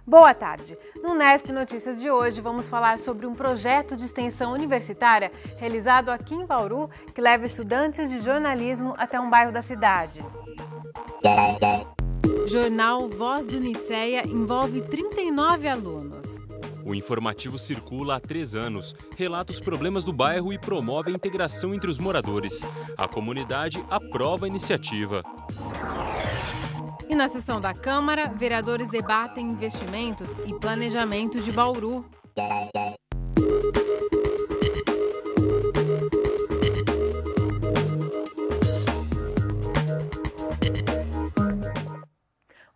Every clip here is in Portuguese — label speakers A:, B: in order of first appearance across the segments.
A: Boa tarde! No Unesp Notícias de hoje vamos falar sobre um projeto de extensão universitária realizado aqui em Bauru que leva estudantes de jornalismo até um bairro da cidade. Jornal Voz do Nicéia envolve 39 alunos.
B: O informativo circula há 3 anos, relata os problemas do bairro e promove a integração entre os moradores. A comunidade aprova a iniciativa.
A: E na sessão da Câmara, vereadores debatem investimentos e planejamento de Bauru.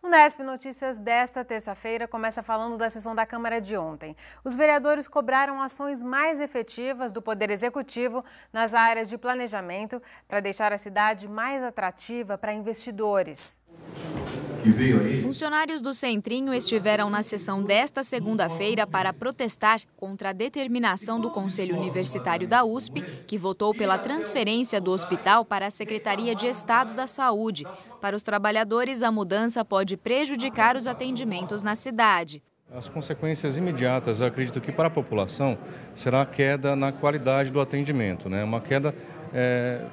A: O Unesp Notícias desta terça-feira começa falando da sessão da Câmara de ontem. Os vereadores cobraram ações mais efetivas do Poder Executivo nas áreas de planejamento para deixar a cidade mais atrativa para investidores.
C: Funcionários do Centrinho estiveram na sessão desta segunda-feira para protestar contra a determinação do Conselho Universitário da USP, que votou pela transferência do hospital para a Secretaria de Estado da Saúde. Para os trabalhadores, a mudança pode prejudicar os atendimentos na cidade.
D: As consequências imediatas, eu acredito que para a população, será a queda na qualidade do atendimento, né? Uma queda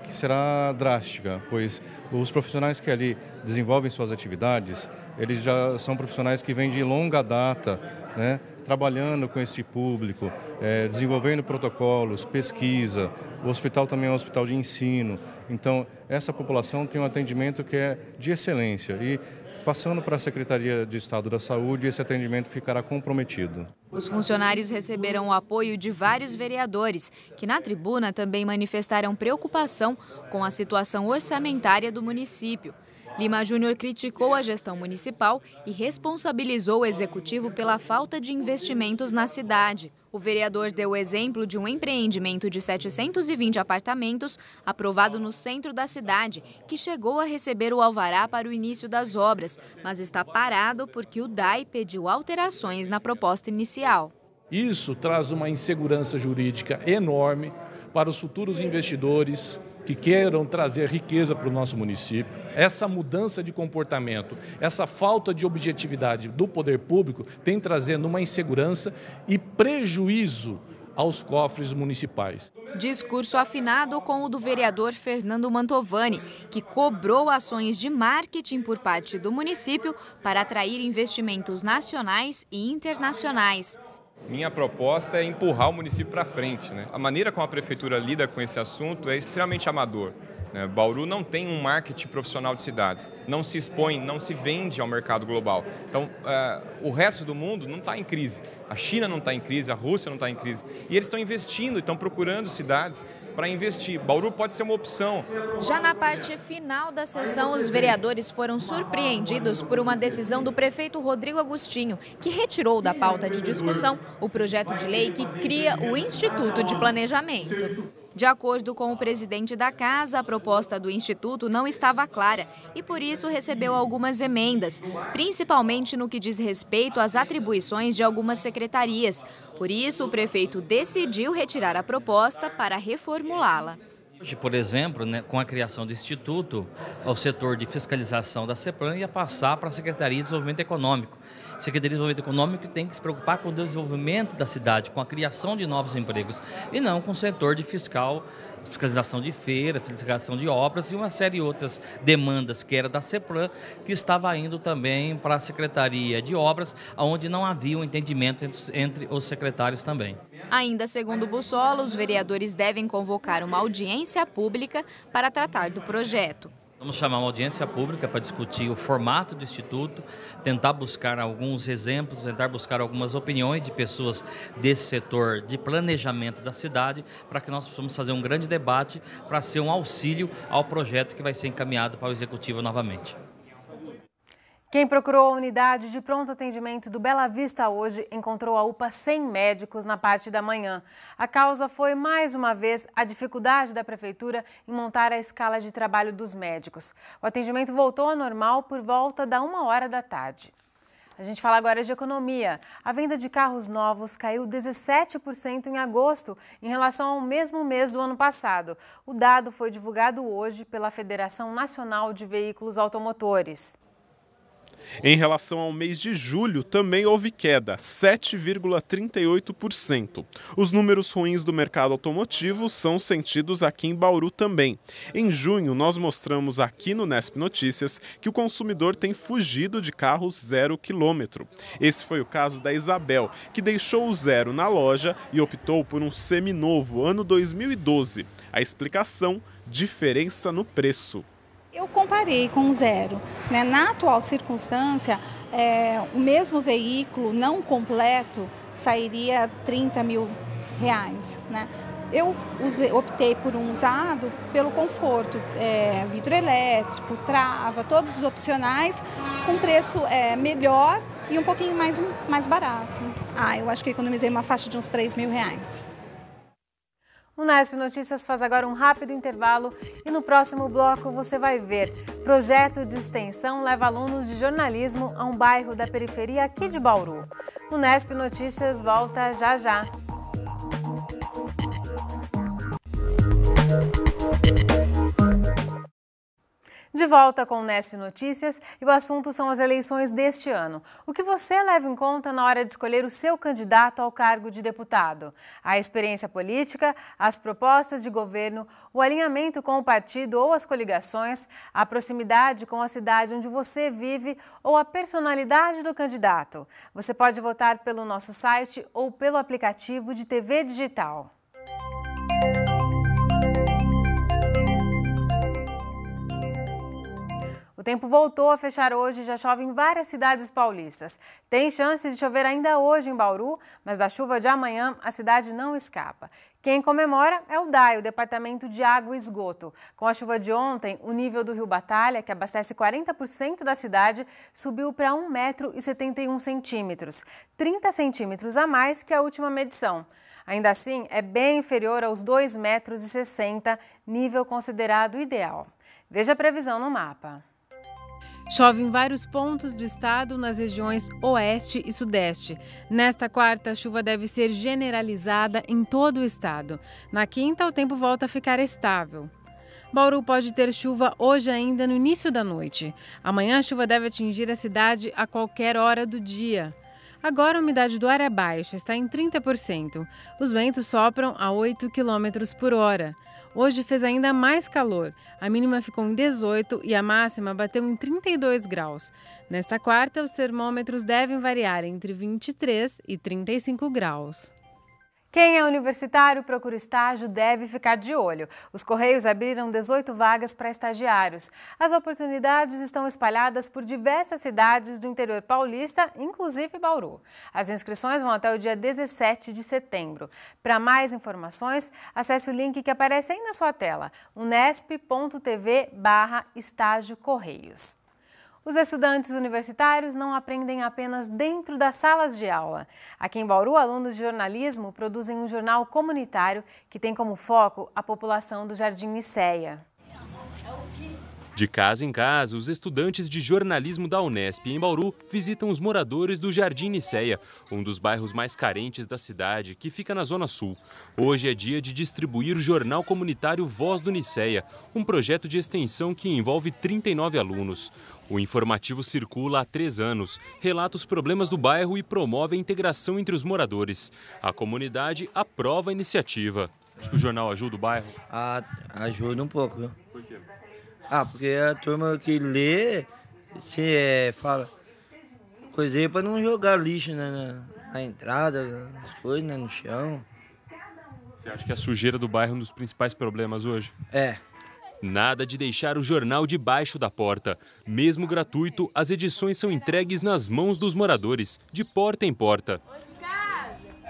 D: que será drástica, pois os profissionais que ali desenvolvem suas atividades, eles já são profissionais que vêm de longa data, né? Trabalhando com esse público, desenvolvendo protocolos, pesquisa. O hospital também é um hospital de ensino, então essa população tem um atendimento que é de excelência e passando para a Secretaria de Estado da Saúde, esse atendimento ficará comprometido.
C: Os funcionários receberam o apoio de vários vereadores, que na tribuna também manifestaram preocupação com a situação orçamentária do município. Lima Júnior criticou a gestão municipal e responsabilizou o executivo pela falta de investimentos na cidade. O vereador deu o exemplo de um empreendimento de 720 apartamentos aprovado no centro da cidade, que chegou a receber o alvará para o início das obras, mas está parado porque o DAI pediu alterações na proposta inicial.
E: Isso traz uma insegurança jurídica enorme para os futuros investidores que queiram trazer riqueza para o nosso município. Essa mudança de comportamento, essa falta de objetividade do poder público tem trazendo uma insegurança e prejuízo aos cofres municipais.
C: Discurso afinado com o do vereador Fernando Mantovani, que cobrou ações de marketing por parte do município para atrair investimentos nacionais e internacionais.
F: Minha proposta é empurrar o município para frente, né? A maneira como a prefeitura lida com esse assunto é extremamente amador. Bauru não tem um marketing profissional de cidades, não se expõe, não se vende ao mercado global. Então, o resto do mundo não está em crise. A China não está em crise, a Rússia não está em crise. E eles estão investindo, estão procurando cidades para investir. Bauru pode ser uma opção.
C: Já na parte final da sessão, os vereadores foram surpreendidos por uma decisão do prefeito Rodrigo Agostinho, que retirou da pauta de discussão o projeto de lei que cria o Instituto de Planejamento. De acordo com o presidente da casa, a proposta do Instituto não estava clara e, por isso, recebeu algumas emendas, principalmente no que diz respeito às atribuições de algumas secretarias. Por isso, o prefeito decidiu retirar a proposta para reformulá-la.
G: Hoje, por exemplo, com a criação do Instituto, o setor de fiscalização da CEPLAN ia passar para a Secretaria de Desenvolvimento Econômico. A Secretaria de Desenvolvimento Econômico tem que se preocupar com o desenvolvimento da cidade, com a criação de novos empregos, e não com o setor de fiscalização de feira, fiscalização de obras e uma série de outras demandas que era da CEPLAN, que estava indo também para a Secretaria de Obras, onde não havia um entendimento entre os secretários também.
C: Ainda segundo Bussola, os vereadores devem convocar uma audiência pública para tratar do projeto.
G: Vamos chamar uma audiência pública para discutir o formato do Instituto, tentar buscar alguns exemplos, tentar buscar algumas opiniões de pessoas desse setor de planejamento da cidade, para que nós possamos fazer um grande debate para ser um auxílio ao projeto que vai ser encaminhado para o Executivo novamente.
A: Quem procurou a unidade de pronto atendimento do Bela Vista hoje encontrou a UPA sem médicos na parte da manhã. A causa foi, mais uma vez, a dificuldade da prefeitura em montar a escala de trabalho dos médicos. O atendimento voltou ao normal por volta da 1h da tarde. A gente fala agora de economia. A venda de carros novos caiu 17% em agosto em relação ao mesmo mês do ano passado. O dado foi divulgado hoje pela Federação Nacional de Veículos Automotores.
H: Em relação ao mês de julho, também houve queda, 7,38%. Os números ruins do mercado automotivo são sentidos aqui em Bauru também. Em junho, nós mostramos aqui no Nesp Notícias que o consumidor tem fugido de carros 0 quilômetro. Esse foi o caso da Isabel, que deixou o zero na loja e optou por um seminovo, ano 2012. A explicação: diferença no preço.
I: Eu comparei com o zero, né? Na atual circunstância, o mesmo veículo não completo sairia 30 mil reais, né? Eu optei por um usado pelo conforto, vidro elétrico, trava, todos os opcionais, com preço melhor e um pouquinho mais barato. Eu acho que economizei uma faixa de uns 3 mil reais.
A: O Nesp Notícias faz agora um rápido intervalo e no próximo bloco você vai ver: projeto de extensão leva alunos de jornalismo a um bairro da periferia aqui de Bauru. O Nesp Notícias volta já já. De volta com o Nesp Notícias e o assunto são as eleições deste ano. O que você leva em conta na hora de escolher o seu candidato ao cargo de deputado? A experiência política, as propostas de governo, o alinhamento com o partido ou as coligações, a proximidade com a cidade onde você vive ou a personalidade do candidato. Você pode votar pelo nosso site ou pelo aplicativo de TV digital. O tempo voltou a fechar hoje e já chove em várias cidades paulistas. Tem chance de chover ainda hoje em Bauru, mas da chuva de amanhã a cidade não escapa. Quem comemora é o DAI, o Departamento de Água e Esgoto. Com a chuva de ontem, o nível do Rio Batalha, que abastece 40% da cidade, subiu para 1,71 m, 30 centímetros a mais que a última medição. Ainda assim, é bem inferior aos 2,60 m, nível considerado ideal. Veja a previsão no mapa. Chove em vários pontos do estado, nas regiões oeste e sudeste. Nesta quarta, a chuva deve ser generalizada em todo o estado. Na quinta, o tempo volta a ficar estável. Bauru pode ter chuva hoje ainda no início da noite. Amanhã, a chuva deve atingir a cidade a qualquer hora do dia. Agora, a umidade do ar é baixa, está em 30%. Os ventos sopram a 8 km por hora. Hoje fez ainda mais calor. A mínima ficou em 18 e a máxima bateu em 32 graus. Nesta quarta, os termômetros devem variar entre 23 e 35 graus. Quem é universitário e procura estágio deve ficar de olho. Os Correios abriram 18 vagas para estagiários. As oportunidades estão espalhadas por diversas cidades do interior paulista, inclusive Bauru. As inscrições vão até o dia 17 de setembro. Para mais informações, acesse o link que aparece aí na sua tela, unesp.tv/estágio Correios. Os estudantes universitários não aprendem apenas dentro das salas de aula. Aqui em Bauru, alunos de jornalismo produzem um jornal comunitário que tem como foco a população do Jardim Nicéia.
B: De casa em casa, os estudantes de jornalismo da Unesp em Bauru visitam os moradores do Jardim Nicéia, um dos bairros mais carentes da cidade, que fica na Zona Sul. Hoje é dia de distribuir o jornal comunitário Voz do Nicéia, um projeto de extensão que envolve 39 alunos. O informativo circula há 3 anos, relata os problemas do bairro e promove a integração entre os moradores. A comunidade aprova a iniciativa. Acho que o jornal ajuda o bairro?
J: Ajuda um pouco, viu?
B: Por quê?
J: Porque a turma que lê, fala coisa aí para não jogar lixo na entrada, nas coisas, no chão.
B: Você acha que a sujeira do bairro é um dos principais problemas hoje?
J: É.
B: Nada de deixar o jornal debaixo da porta. Mesmo gratuito, as edições são entregues nas mãos dos moradores, de porta em porta.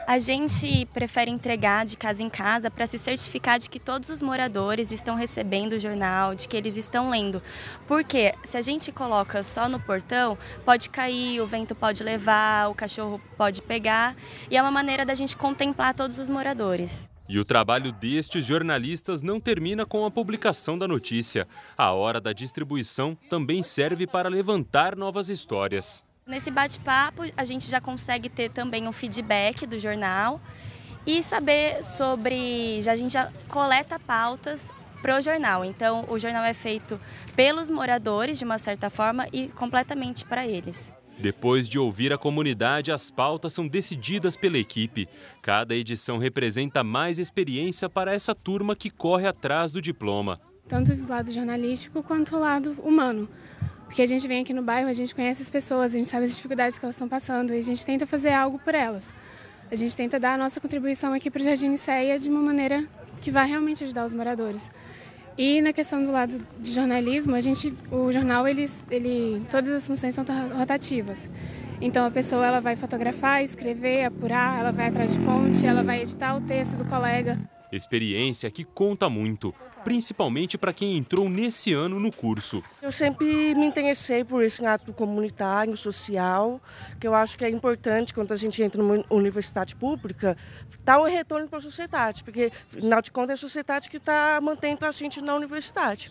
K: A gente prefere entregar de casa em casa para se certificar de que todos os moradores estão recebendo o jornal, de que eles estão lendo. Porque se a gente coloca só no portão, pode cair, o vento pode levar, o cachorro pode pegar. E é uma maneira da gente contemplar todos os moradores.
B: E o trabalho destes jornalistas não termina com a publicação da notícia. A hora da distribuição também serve para levantar novas histórias.
K: Nesse bate-papo, a gente já consegue ter também um feedback do jornal e saber sobre... A gente já coleta pautas pro jornal. Então, o jornal é feito pelos moradores, de uma certa forma, e completamente para eles.
B: Depois de ouvir a comunidade, as pautas são decididas pela equipe. Cada edição representa mais experiência para essa turma que corre atrás do diploma.
L: Tanto do lado jornalístico quanto do lado humano. Porque a gente vem aqui no bairro, a gente conhece as pessoas, a gente sabe as dificuldades que elas estão passando e a gente tenta fazer algo por elas. A gente tenta dar a nossa contribuição aqui para o Jardim Nicéia de uma maneira que vai realmente ajudar os moradores. E na questão do lado de jornalismo, o jornal, todas as funções são rotativas. Então a pessoa ela vai fotografar, escrever, apurar, ela vai atrás de fonte, ela vai editar o texto do colega.
B: Experiência que conta muito, principalmente para quem entrou nesse ano no curso.
M: Eu sempre me interessei por esse ato comunitário, social, que eu acho que é importante quando a gente entra numa universidade pública, dar um retorno para a sociedade, porque, afinal de contas, é a sociedade que está mantendo a gente na universidade.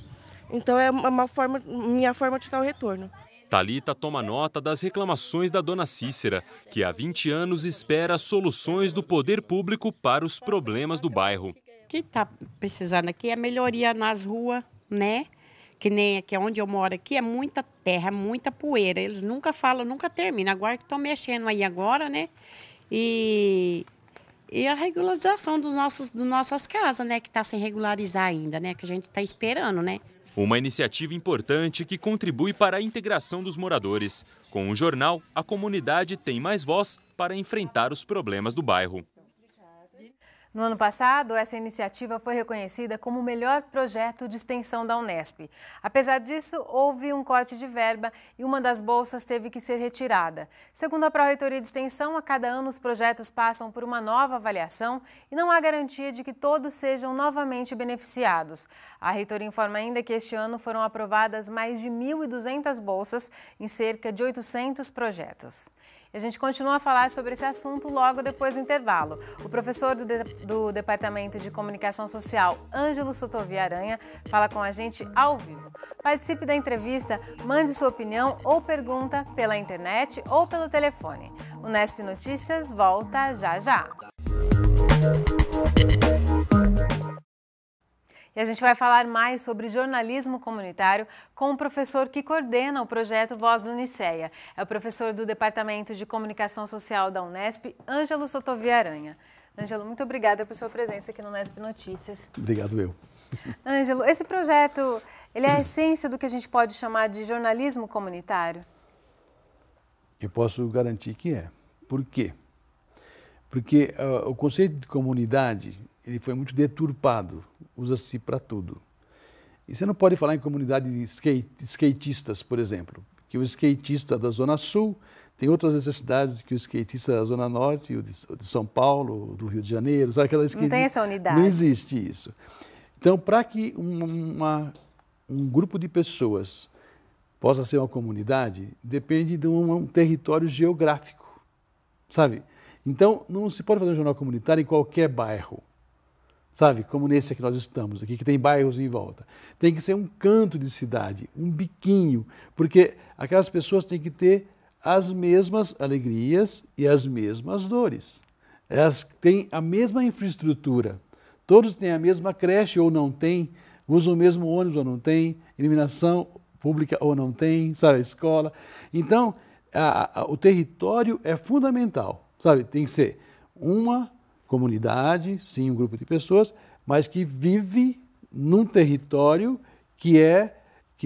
M: Então, é minha forma de dar o retorno.
B: Thalita toma nota das reclamações da dona Cícera, que há 20 anos espera soluções do poder público para os problemas do bairro.
N: O que está precisando aqui é melhoria nas ruas, né? Que nem aqui onde eu moro aqui, é muita terra, muita poeira. Eles nunca falam, nunca terminam. Agora que estão mexendo aí agora, né? E a regularização das nossas casas, né? Que está sem regularizar ainda, né? Que a gente está esperando, né?
B: Uma iniciativa importante que contribui para a integração dos moradores. Com o jornal, a comunidade tem mais voz para enfrentar os problemas do bairro.
A: No ano passado, essa iniciativa foi reconhecida como o melhor projeto de extensão da Unesp. Apesar disso, houve um corte de verba e uma das bolsas teve que ser retirada. Segundo a Pró-Reitoria de Extensão, a cada ano os projetos passam por uma nova avaliação e não há garantia de que todos sejam novamente beneficiados. A reitoria informa ainda que este ano foram aprovadas mais de 1.200 bolsas em cerca de 800 projetos. E a gente continua a falar sobre esse assunto logo depois do intervalo. O professor do Departamento de Comunicação Social, Ângelo Sotovi Aranha, fala com a gente ao vivo. Participe da entrevista, mande sua opinião ou pergunta pela internet ou pelo telefone. O Unesp Notícias volta já já. E a gente vai falar mais sobre jornalismo comunitário com o professor que coordena o projeto Voz do Nicéia. É o professor do Departamento de Comunicação Social da Unesp, Ângelo Sotovi Aranha. Ângelo, muito obrigada por sua presença aqui no Unesp Notícias.
O: Obrigado eu.
A: Ângelo, esse projeto, ele é a essência do que a gente pode chamar de jornalismo comunitário?
O: Eu posso garantir que é. Por quê? Porque o conceito de comunidade ele foi muito deturpado, usa-se para tudo. E você não pode falar em comunidade de skatistas, por exemplo, que o skatista da Zona Sul tem outras necessidades que o skatista da Zona Norte, o de São Paulo, do Rio de Janeiro, sabe aquela
A: Não tem essa unidade.
O: Não existe isso. Então, para que um grupo de pessoas possa ser uma comunidade, depende de um território geográfico, sabe? Então, não se pode fazer um jornal comunitário em qualquer bairro. Sabe, como nesse que nós estamos aqui, que tem bairros em volta. Tem que ser um canto de cidade, um biquinho, porque aquelas pessoas têm que ter as mesmas alegrias e as mesmas dores. Elas têm a mesma infraestrutura, todos têm a mesma creche ou não têm, usam o mesmo ônibus ou não têm, iluminação pública ou não tem, sabe, escola. Então, o território é fundamental, sabe, tem que ser uma comunidade, sim, um grupo de pessoas, mas que vive num território que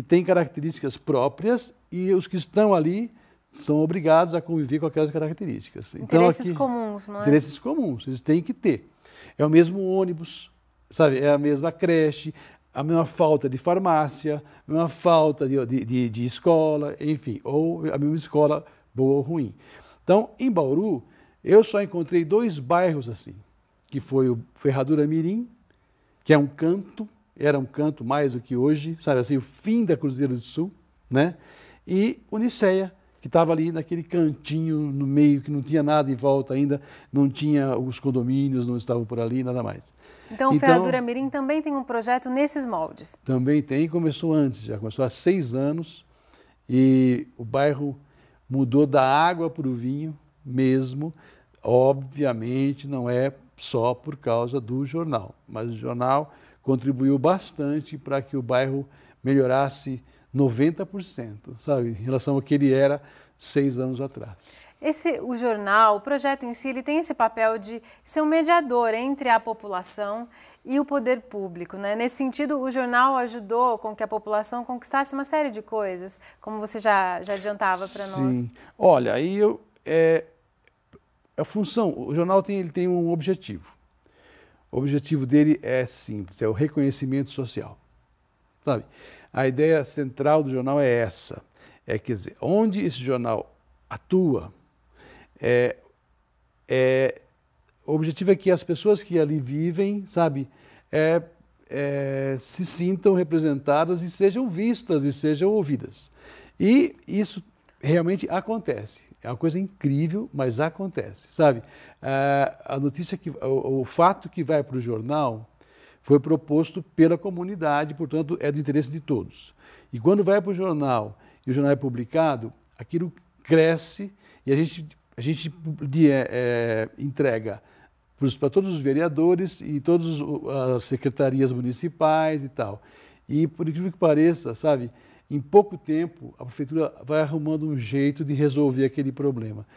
O: tem características próprias e os que estão ali são obrigados a conviver com aquelas características.
A: Interesses comuns, não é?
O: Interesses comuns, eles têm que ter. É o mesmo ônibus, sabe? É a mesma creche, a mesma falta de farmácia, a mesma falta de escola, enfim, ou a mesma escola boa ou ruim. Então, em Bauru, eu só encontrei 2 bairros assim, que foi o Ferradura Mirim, que é um canto, era um canto mais do que hoje, sabe assim, o fim da Cruzeiro do Sul, né? E o Nicéia, que estava ali naquele cantinho no meio, que não tinha nada em volta ainda, não tinha os condomínios, não estavam por ali, nada mais.
A: Então, o Ferradura Mirim também tem um projeto nesses moldes? Também
O: tem, começou antes, já começou há 6 anos, e o bairro mudou da água para o vinho, mesmo, obviamente não é só por causa do jornal, mas o jornal contribuiu bastante para que o bairro melhorasse 90%, sabe, em relação ao que ele era 6 anos atrás.
A: O jornal, o projeto em si, ele tem esse papel de ser um mediador entre a população e o poder público, né? Nesse sentido, o jornal ajudou com que a população conquistasse uma série de coisas, como você já adiantava para nós.
O: Sim. Olha, aí a função, o jornal ele tem um objetivo. O objetivo dele é simples, é o reconhecimento social, sabe? A ideia central do jornal é essa, quer dizer, onde esse jornal atua, o objetivo é que as pessoas que ali vivem, sabe, se sintam representadas e sejam vistas e sejam ouvidas. E isso realmente acontece. É uma coisa incrível, mas acontece, sabe? A notícia o fato que vai para o jornal foi proposto pela comunidade, portanto, é do interesse de todos. E quando vai para o jornal e o jornal é publicado, aquilo cresce e a gente entrega para todos os vereadores e todas as secretarias municipais e tal. E, por incrível que pareça, sabe, em pouco tempo a prefeitura vai arrumando um jeito de resolver aquele problema.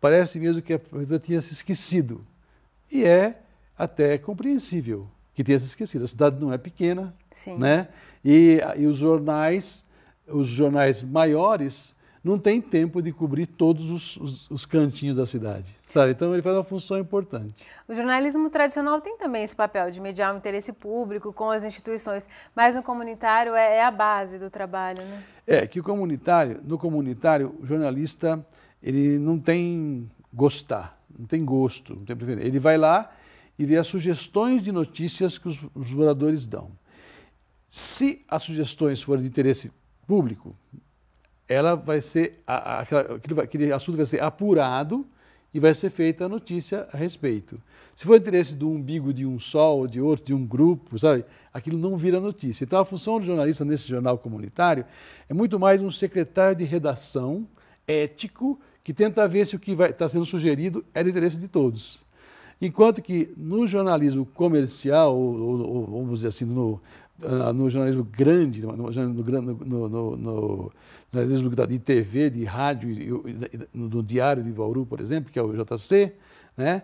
O: Parece mesmo que a prefeitura tinha se esquecido. E é até compreensível que tenha se esquecido. A cidade não é pequena,
A: sim,
O: né? E os jornais maiores não têm tempo de cobrir todos os cantinhos da cidade, sabe? Então ele faz uma função importante.
A: O jornalismo tradicional tem também esse papel de mediar o interesse público com as instituições, mas no comunitário é a base do trabalho, né?
O: Que no comunitário, o jornalista ele não tem não tem gosto, não tem preferência. Ele vai lá e vê as sugestões de notícias que os moradores dão. Se as sugestões forem de interesse público, ela vai ser, aquele assunto vai ser apurado e vai ser feita a notícia a respeito. Se for interesse do umbigo de um só ou de outro, de um grupo, sabe, aquilo não vira notícia. Então a função do jornalista nesse jornal comunitário é muito mais um secretário de redação ético que tenta ver se o que está sendo sugerido é de interesse de todos. Enquanto que no jornalismo comercial, ou vamos dizer assim, no jornalismo grande, no jornalismo de TV, de rádio, no Diário de Bauru, por exemplo, que é o JC, né,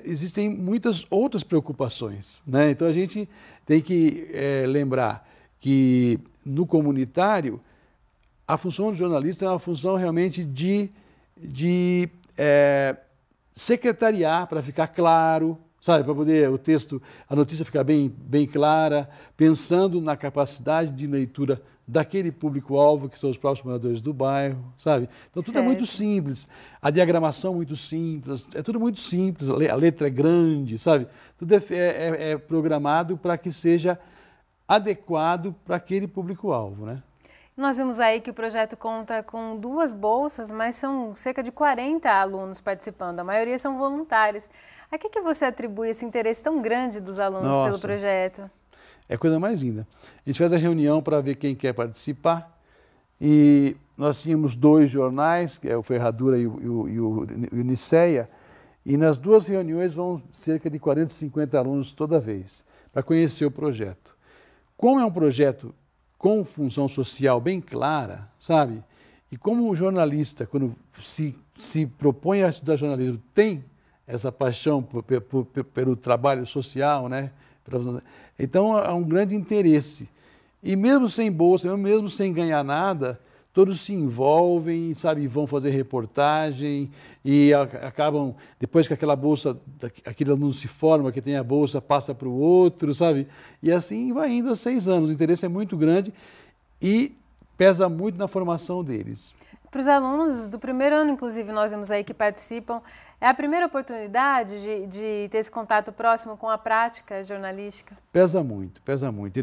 O: existem muitas outras preocupações, né? Então a gente tem que lembrar que no comunitário a função do jornalista é uma função realmente de secretariar para ficar claro, sabe, para poder a notícia ficar bem clara, pensando na capacidade de leitura daquele público-alvo, que são os próprios moradores do bairro, sabe? Então tudo é muito simples, a diagramação muito simples, é tudo muito simples, a letra é grande, sabe? Tudo é programado para que seja adequado para aquele público-alvo, né?
A: Nós vimos aí que o projeto conta com 2 bolsas, mas são cerca de 40 alunos participando, a maioria são voluntários. A que você atribui esse interesse tão grande dos alunos pelo projeto?
O: É a coisa mais linda. A gente faz a reunião para ver quem quer participar e nós tínhamos 2 jornais, que é o Ferradura e o Niceia, e nas 2 reuniões vão cerca de 40, 50 alunos toda vez, para conhecer o projeto. Como é um projeto com função social bem clara, sabe? E como o jornalista, quando se propõe a estudar jornalismo, tem essa paixão pelo trabalho social, né? Então há um grande interesse. E mesmo sem bolsa, mesmo sem ganhar nada, todos se envolvem, sabe, vão fazer reportagem e acabam, depois que aquela bolsa, aquele aluno se forma, que tem a bolsa, passa para o outro, sabe? E assim vai indo há 6 anos. O interesse é muito grande e pesa muito na formação deles.
A: Para os alunos do primeiro ano, inclusive, nós vemos aí que participam, é a primeira oportunidade de ter esse contato próximo com a prática jornalística?
O: Pesa muito, pesa muito.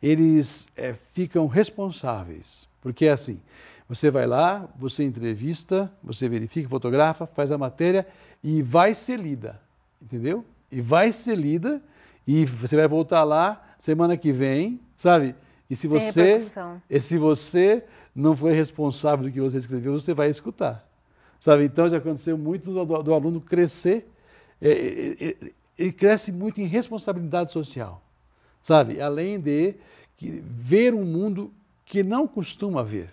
O: Eles ficam responsáveis, porque é assim, você vai lá, você entrevista, você verifica, fotografa, faz a matéria e vai ser lida, entendeu? E vai ser lida e você vai voltar lá semana que vem, sabe? E se você não foi responsável do que você escreveu, você vai escutar. Sabe? Então já aconteceu muito do aluno crescer, ele cresce muito em responsabilidade social. sabe? Além de ver um mundo que não costuma ver.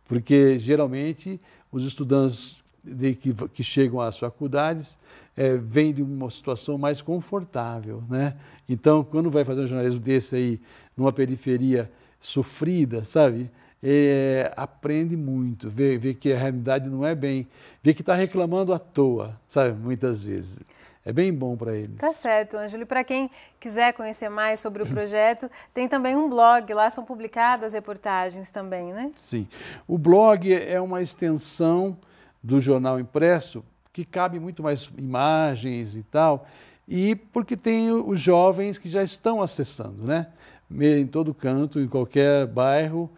O: Porque, geralmente, os estudantes que chegam às faculdades vêm de uma situação mais confortável, né? Então, quando vai fazer um jornalismo desse aí, numa periferia sofrida, sabe? Aprende muito, vê que a realidade não é bem, vê que está reclamando à toa, sabe? Muitas vezes. É bem bom para eles.
A: Tá certo, Ângelo. E para quem quiser conhecer mais sobre o projeto, tem também um blog, lá são publicadas reportagens também, né?
O: Sim. O blog é uma extensão do jornal impresso, que cabe muito mais imagens e tal, e porque tem os jovens que já estão acessando, né? Em todo canto, em qualquer bairro,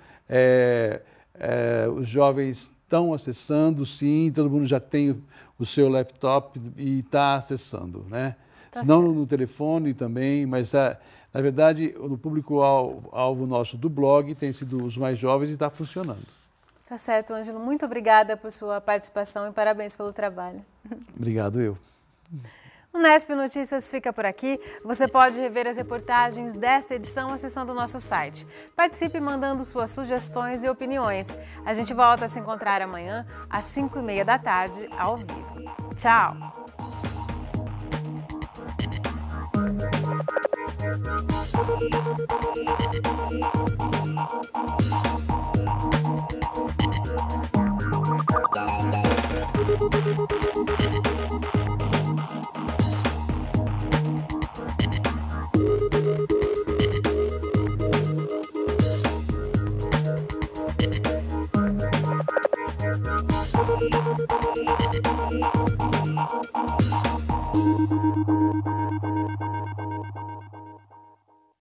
O: os jovens estão acessando, sim, todo mundo já tem o seu laptop e está acessando, né?
A: Tá
O: Se não
A: certo.
O: no telefone também, mas na verdade o público-alvo nosso do blog tem sido os mais jovens e está funcionando.
A: Tá certo, Ângelo. Muito obrigada por sua participação e parabéns pelo trabalho.
O: Obrigado, eu.
A: O Nesp Notícias fica por aqui. Você pode rever as reportagens desta edição acessando o nosso site. Participe mandando suas sugestões e opiniões. A gente volta a se encontrar amanhã às 5h30 da tarde, ao vivo. Tchau!